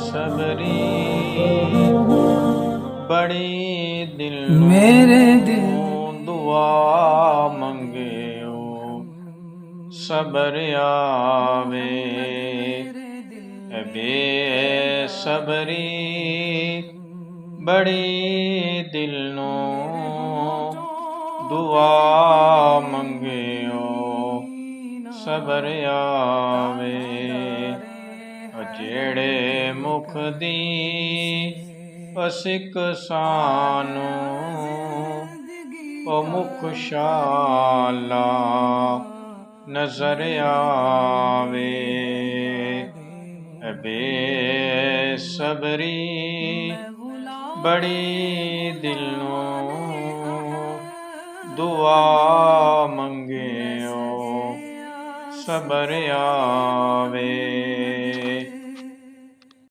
सबरी बड़ी दिल मेरे दिल दुआ मंगियो सबर आवे बेसबरी बड़ी दिल दुआ मंगियो सबर आवे जेड़े मुख दी सिक सानू ओ मुख शाला नजर आवे बेसबरी बड़ी दिल दुआ मंगियो सबर आवे।